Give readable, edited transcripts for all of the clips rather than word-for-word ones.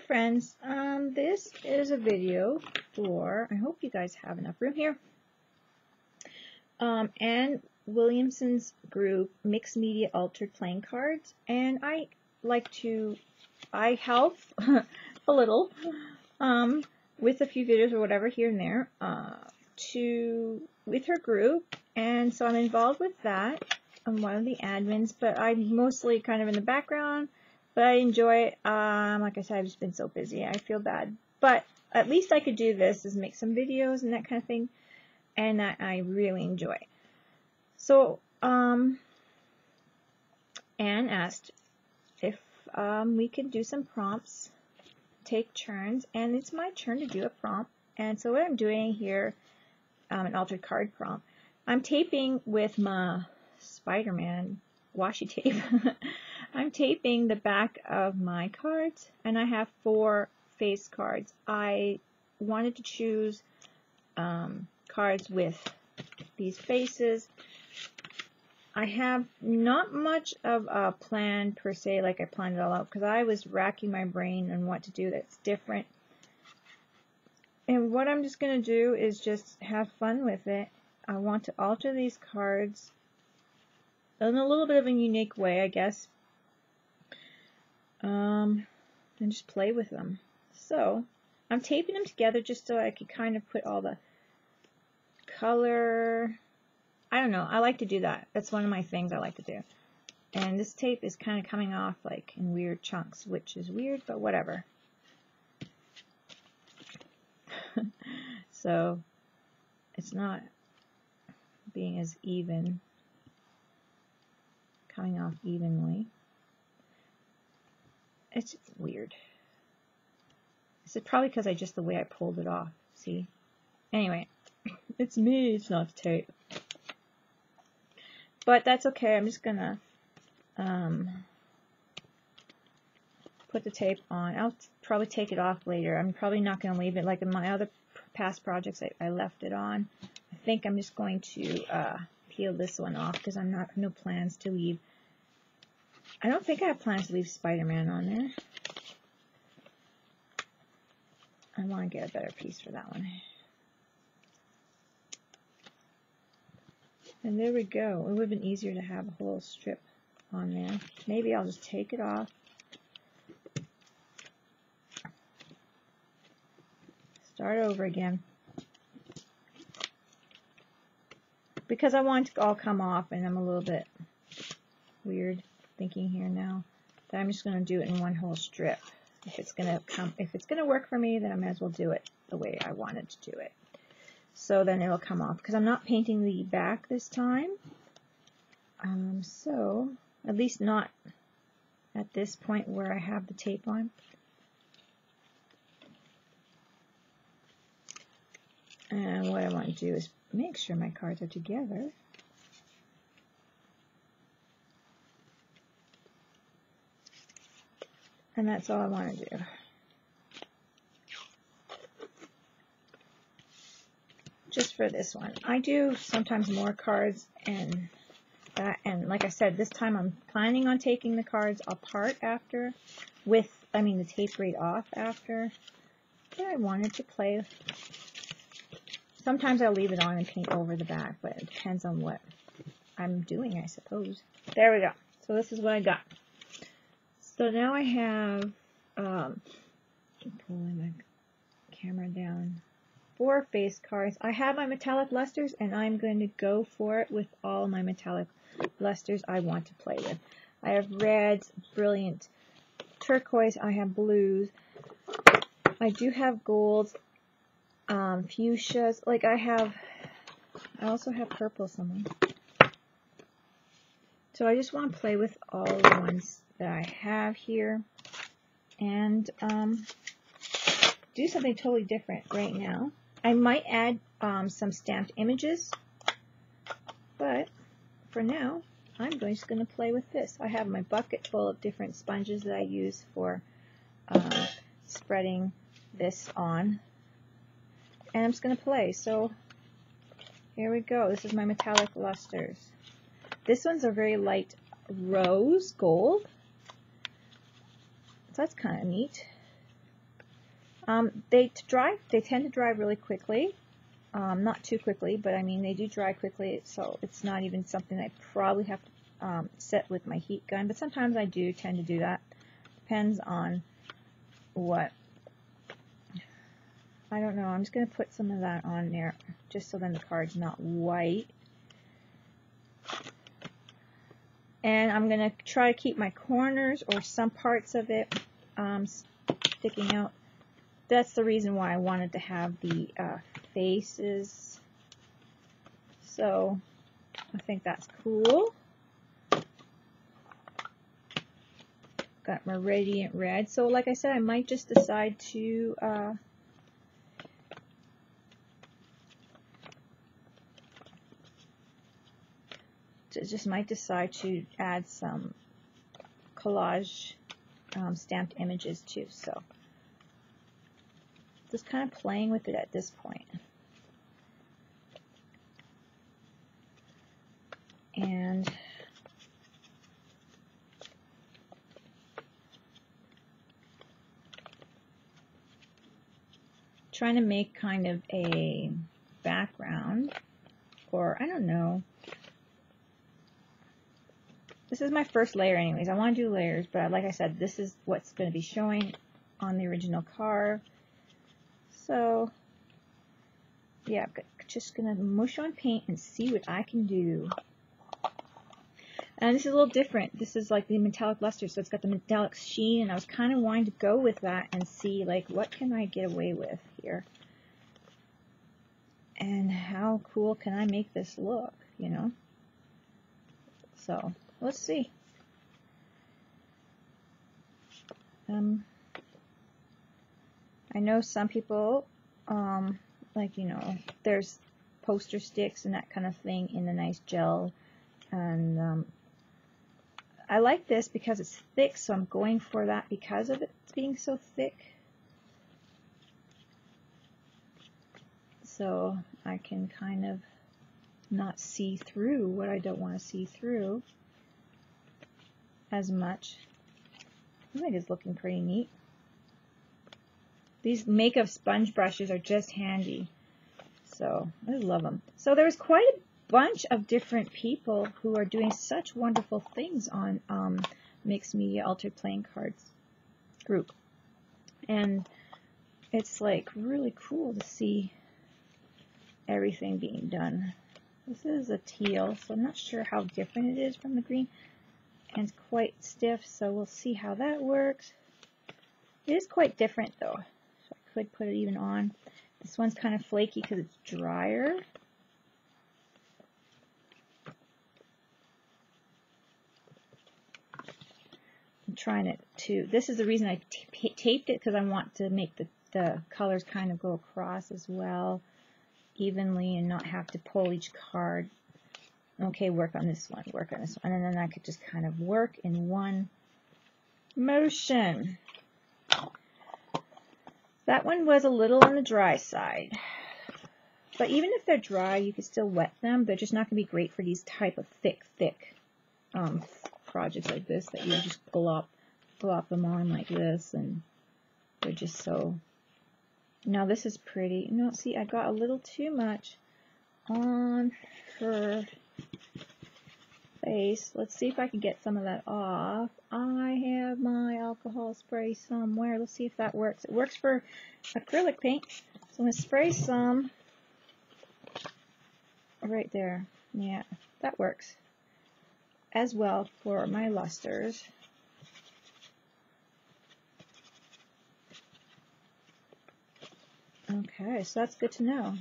friends, this is a video for, I hope you guys have enough room here, Anne Williamson's group Mixed Media Altered Playing Cards, and I help a little with a few videos or whatever here and there with her group, and so I'm involved with that. I'm one of the admins, but I'm mostly kind of in the background. But I enjoy it. Like I said, I've just been so busy. I feel bad. But at least I could do this, is make some videos and that kind of thing. And I really enjoy. So, Anne asked if we could do some prompts, take turns. And it's my turn to do a prompt. And so what I'm doing here, an altered card prompt, I'm taping with my Spider-Man washi tape. I'm taping the back of my cards, and I have 4 face cards. I wanted to choose cards with these faces. I have not much of a plan per se, like I planned it all out, because I was racking my brain on what to do that's different. And what I'm just going to do is just have fun with it. I want to alter these cards in a little bit of a unique way, I guess. And just play with them. So I'm taping them together just so I could kind of put all the color. I don't know. I like to do that. That's one of my things I like to do. And this tape is kind of coming off like in weird chunks, which is weird, but whatever. So it's not being as even, coming off evenly. It's just weird. This is probably because the way I pulled it off. See? Anyway, it's me, it's not the tape. But that's okay. I'm just gonna put the tape on. I'll probably take it off later. I'm probably not gonna leave it like in my other past projects. I left it on. I think I'm just going to peel this one off because I'm no plans to leave. I don't think I have plans to leave Spider-Man on there. I want to get a better piece for that one. And there we go. It would have been easier to have a whole strip on there. Maybe I'll just take it off. Start over again. Because I want it to all come off, and I'm a little bit weird thinking here now that I'm just going to do it in one whole strip. If it's going to work for me, then I might as well do it the way I wanted to do it. So then it'll come off because I'm not painting the back this time. So at least not at this point where I have the tape on. And what I want to do is make sure my cards are together. And that's all I want to do. Just for this one. I do sometimes more cards and that, and like I said, this time I'm planning on taking the cards apart after the tape right off after. But I wanted to play. Sometimes I'll leave it on and paint over the back, but it depends on what I'm doing, I suppose. There we go. So this is what I got. So now I have, pulling my camera down, 4 face cards. I have my metallic lusters, and I'm going to go for it with all my metallic lusters I want to play with. I have reds, brilliant turquoise, I have blues, I do have golds, fuchsias, like I also have purple somewhere. So I just want to play with all the ones that I have here and do something totally different right now. I might add some stamped images, but for now I'm just going to play with this. I have my bucket full of different sponges that I use for spreading this on, and I'm just going to play. So here we go. This is my metallic lusters. This one's a very light rose gold. So that's kind of neat. They tend to dry really quickly. Not too quickly, but I mean they do dry quickly, so it's not even something I probably have to set with my heat gun, but sometimes I do tend to do that. Depends on what. I don't know, I'm just going to put some of that on there, just so then the card's not white. And I'm going to try to keep my corners or some parts of it sticking out. That's the reason why I wanted to have the faces. So I think that's cool. Got my radiant red. So like I said, I might just decide to might decide to add some collage stamped images too. So just kind of playing with it at this point. And trying to make kind of a background, or I don't know. This is my first layer anyways. I want to do layers, but like I said, this is what's going to be showing on the original card. So yeah, I'm just going to mush on paint and see what I can do. And this is a little different. This is like the metallic luster, so it's got the metallic sheen, and I was kind of wanting to go with that and see like what can I get away with here. And how cool can I make this look, you know? So let's see. I know some people, like, you know, there's poster sticks and that kind of thing in a nice gel. And I like this because it's thick, so I'm going for that because of it being so thick. So I can kind of not see through what I don't want to see through as much. I think it's looking pretty neat. These makeup sponge brushes are just handy. So I love them. So there's quite a bunch of different people who are doing such wonderful things on Mixed Media Altered Playing Cards group. And it's like really cool to see everything being done. This is a teal, so I'm not sure how different it is from the green. And it's quite stiff, so we'll see how that works. It is quite different though, so I could put it even on. This one's kind of flaky because it's drier. I'm trying it to, this is the reason I taped it, because I want to make the colors kind of go across as well evenly and not have to pull each card. Okay, work on this one, work on this one, and then I could just kind of work in one motion. That one was a little on the dry side, but even if they're dry, you can still wet them. They're just not going to be great for these type of thick projects like this that you just glop them on like this, and they're just so. Now this is pretty. No, see, I got a little too much on her face. Let's see if I can get some of that off. I have my alcohol spray somewhere. Let's see if that works. It works for acrylic paint. So I'm going to spray some right there. Yeah, that works as well for my lusters. Okay, so that's good to know.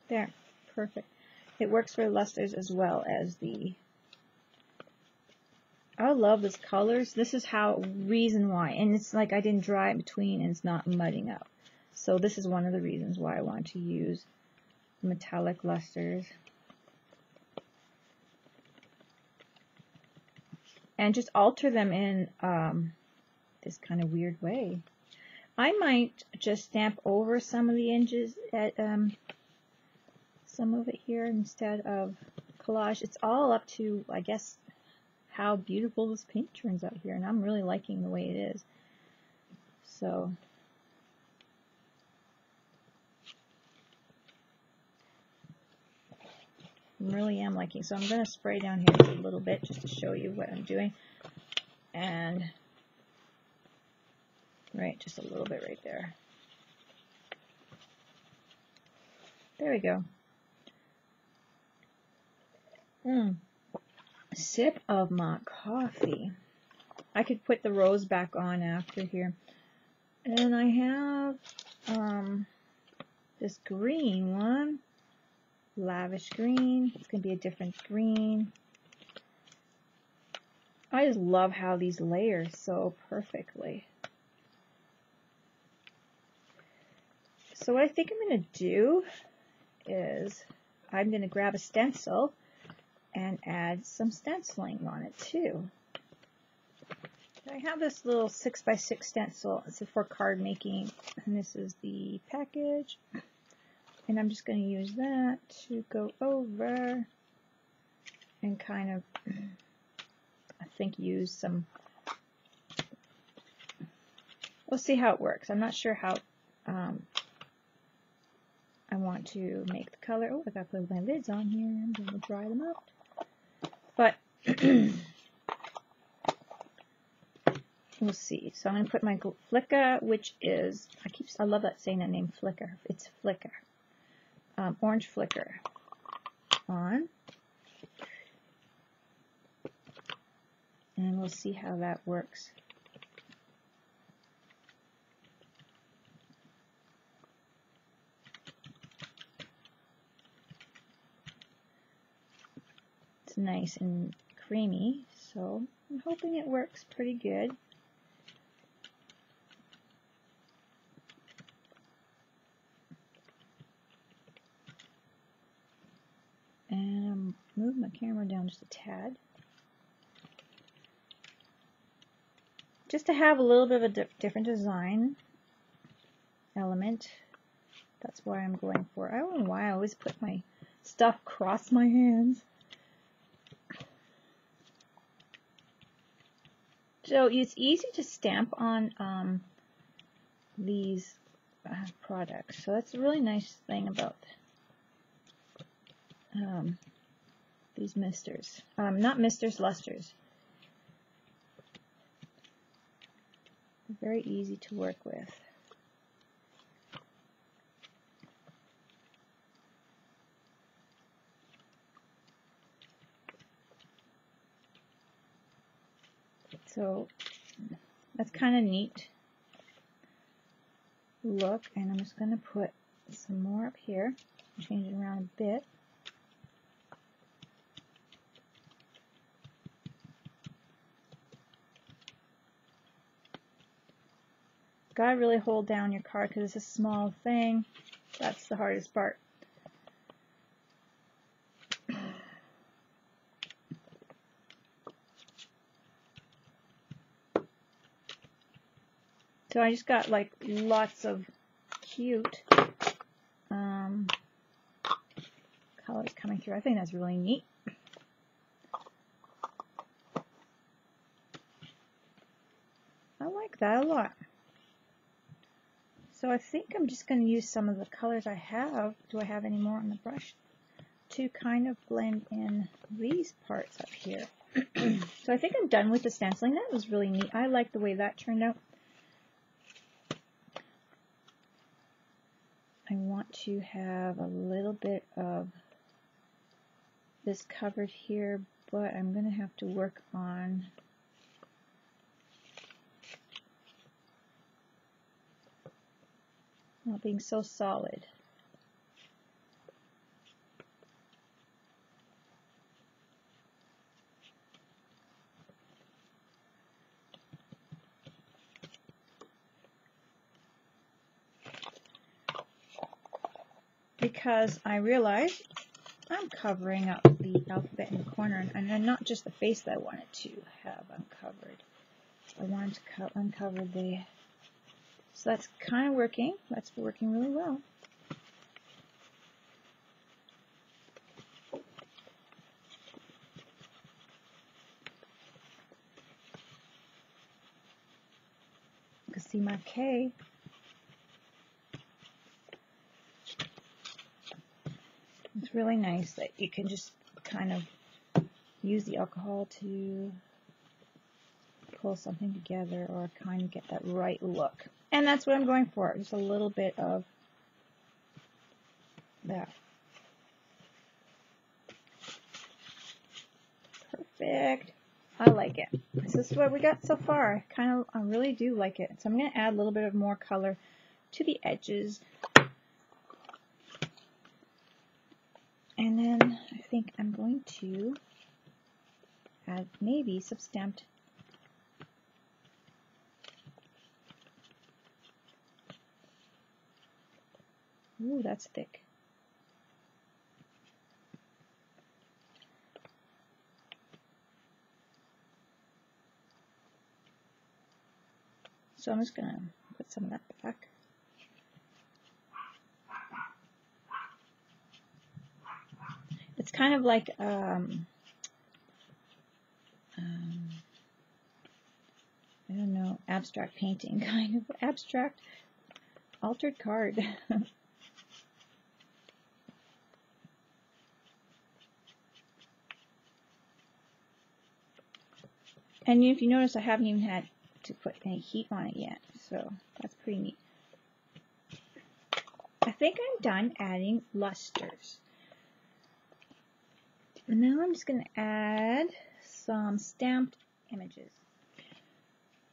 There, perfect. It works for lusters as well as the. I love these colors. This is how reason why, and it's like I didn't dry it between, and it's not mudding up. So this is one of the reasons why I want to use metallic lusters. And just alter them in this kind of weird way. I might just stamp over some of the edges at some of it here instead of collage. It's all up to, I guess, how beautiful this paint turns out here, and I'm really liking the way it is. So I really am liking. So I'm going to spray down here just a little bit just to show you what I'm doing. And right, just a little bit right there. There we go. Sip of my coffee. I could put the rose back on after here. And I have this green one. Lavish green. It's going to be a different green. I just love how these layer so perfectly. So what I think I'm going to do is I'm going to grab a stencil and add some stenciling on it too. I have this little 6x6 stencil. It's for card making, and this is the package. And I'm just going to use that to go over and kind of, I think, use some. We'll see how it works. I'm not sure how I want to make the color. Oh, I got to put my lids on here. I'm going to dry them out. But we'll see. So I'm going to put my Flicker, which is, I love that saying that name, Flicker. It's Flicker. Orange Flicker on. And we'll see how that works. It's nice and creamy, so I'm hoping it works pretty good. And move my camera down just a tad. Just to have a little bit of a different design element. That's why I'm going for it. I don't know why I always put my stuff across my hands. So it's easy to stamp on these products. So that's a really nice thing about these misters. Not misters, lusters. They're very easy to work with. So that's kind of neat look, and I'm just going to put some more up here, change it around a bit. Gotta really hold down your card because it's a small thing. That's the hardest part. So I just got like lots of cute colors coming through. I think that's really neat. I like that a lot. So I think I'm just going to use some of the colors I have. Do I have any more on the brush? To kind of blend in these parts up here. So I think I'm done with the stenciling. That was really neat. I like the way that turned out. I want to have a little bit of this covered here, but I'm going to have to work on not being so solid. Because I realize I'm covering up the alphabet in the corner, and then not just the face that I wanted to have uncovered. I wanted to uncover the, so that's kind of working. That's working really well. see marquee. It's really nice that you can just kind of use the alcohol to pull something together or kind of get that right look. And that's what I'm going for, just a little bit of that. Perfect. I like it. This is what we got so far. I really do like it. So I'm going to add a little bit of more color to the edges. And then I think I'm going to add maybe some stamped Ooh, that's thick. So I'm just going to put some of that back. It's kind of like I don't know, abstract painting, kind of abstract altered card. And if you notice, I haven't even had to put any heat on it yet, so that's pretty neat. I think I'm done adding lusters. And now I'm just going to add some stamped images.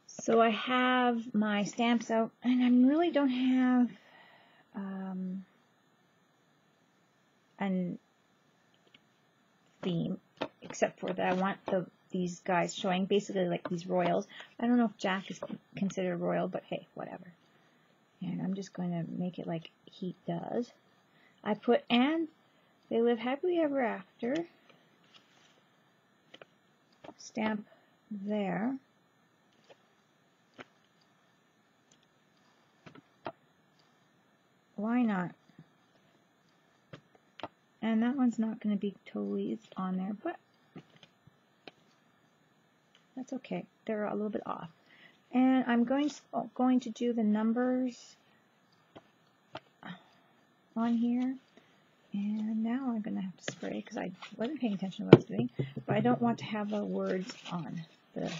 So I have my stamps out, and I really don't have a theme, except for that I want these guys showing, basically like these royals. I don't know if Jack is considered royal, but hey, whatever. And I'm just going to make it like he does. I put, and they live happily ever after. Stamp there. Why not? And that one's not going to be totally on there, but that's okay. They're a little bit off. And I'm going to do the numbers on here. And now I'm going to have to spray because I wasn't paying attention to what I was doing. But I don't want to have the words on the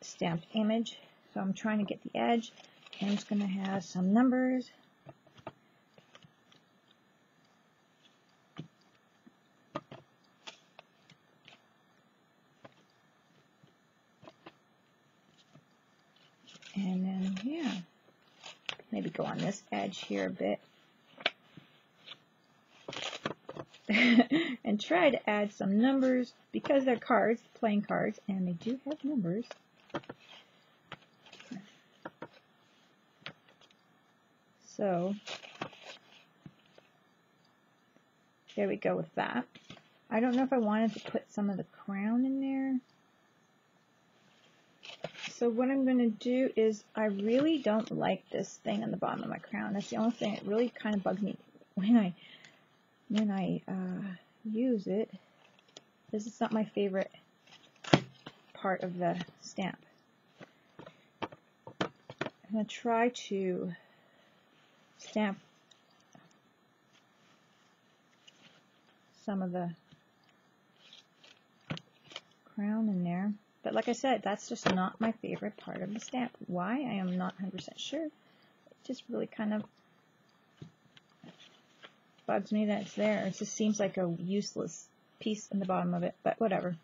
stamped image. So I'm trying to get the edge. And I'm just going to have some numbers. And then, yeah, maybe go on this edge here a bit. And try to add some numbers because they're cards, playing cards, and they do have numbers. So, there we go with that. I don't know if I wanted to put some of the crown in there. So what I'm going to do is, I really don't like this thing on the bottom of my crown. That's the only thing that really kind of bugs me when I use it. This is not my favorite part of the stamp. I'm going to try to stamp some of the crown in there. But like I said, that's just not my favorite part of the stamp. Why? I am not 100% sure. It just really kind of bugs me that it's there. It just seems like a useless piece in the bottom of it, but whatever.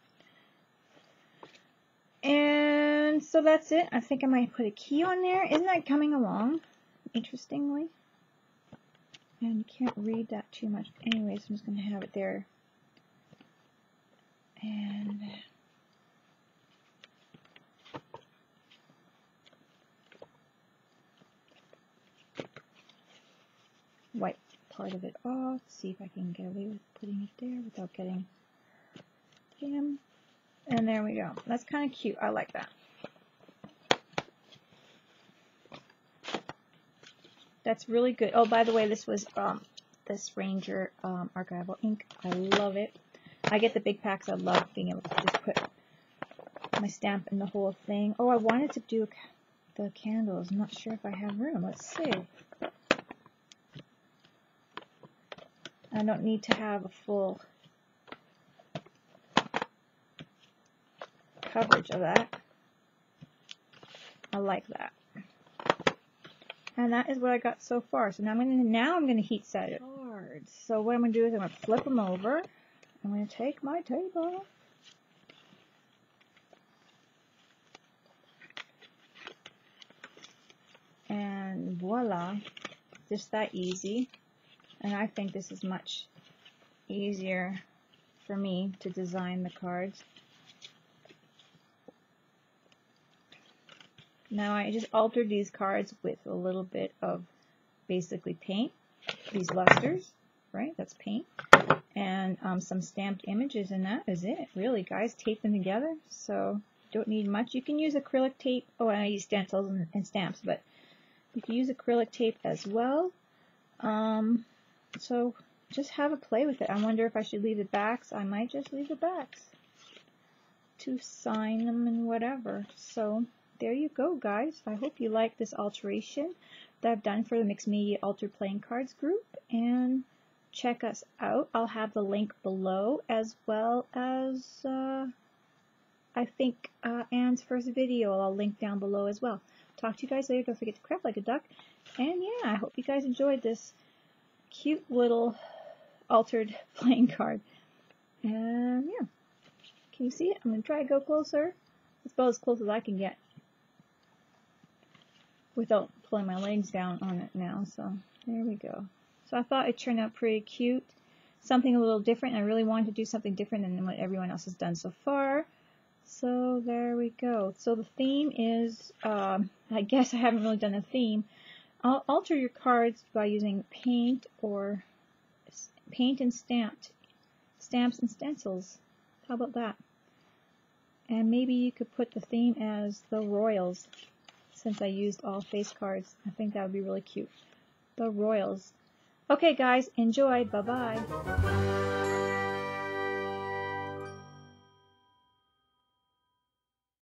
And so that's it. I think I might put a key on there. Isn't that coming along, interestingly? And you can't read that too much. Anyways, I'm just going to have it there. And wipe part of it off. See if I can get away with putting it there without getting jam. And there we go. That's kind of cute. I like that. That's really good. Oh, by the way, this was this Ranger archival ink. I love it. I get the big packs. I love being able to just put my stamp in the whole thing. Oh, I wanted to do the candles. I'm not sure if I have room. Let's see. I don't need to have a full coverage of that. I like that. And that is what I got so far. So now I'm gonna heat set it. So what I'm gonna do is I'm gonna flip them over. I'm gonna take my table. And voila, just that easy. And I think this is much easier for me to design the cards. Now I just altered these cards with a little bit of basically paint, these lusters, right? That's paint. And some stamped images, and that is it. Really, guys, tape them together. So don't need much. You can use acrylic tape. Oh, and I use stencils and stamps, but you can use acrylic tape as well. So just have a play with it. I wonder if I should leave the backs. I might just leave the backs to sign them and whatever. So there you go, guys. I hope you like this alteration that I've done for the Mixed Media Altered Playing Cards group. And check us out. I'll have the link below, as well as I think Anne's first video I'll link down below as well. Talk to you guys later. Don't forget to craft like a duck. And yeah, I hope you guys enjoyed this cute little altered playing card. And yeah, can you see it? I'm going to try to go closer. It's about as close as I can get without pulling my legs down on it now. So there we go. So I thought it turned out pretty cute. Something a little different. I really wanted to do something different than what everyone else has done so far. So there we go. So the theme is, I guess I haven't really done a theme. I'll alter your cards by using paint and stamps and stencils. How about that? And maybe you could put the theme as the Royals, since I used all face cards. I think that would be really cute. The Royals. Okay, guys, enjoy. Bye-bye.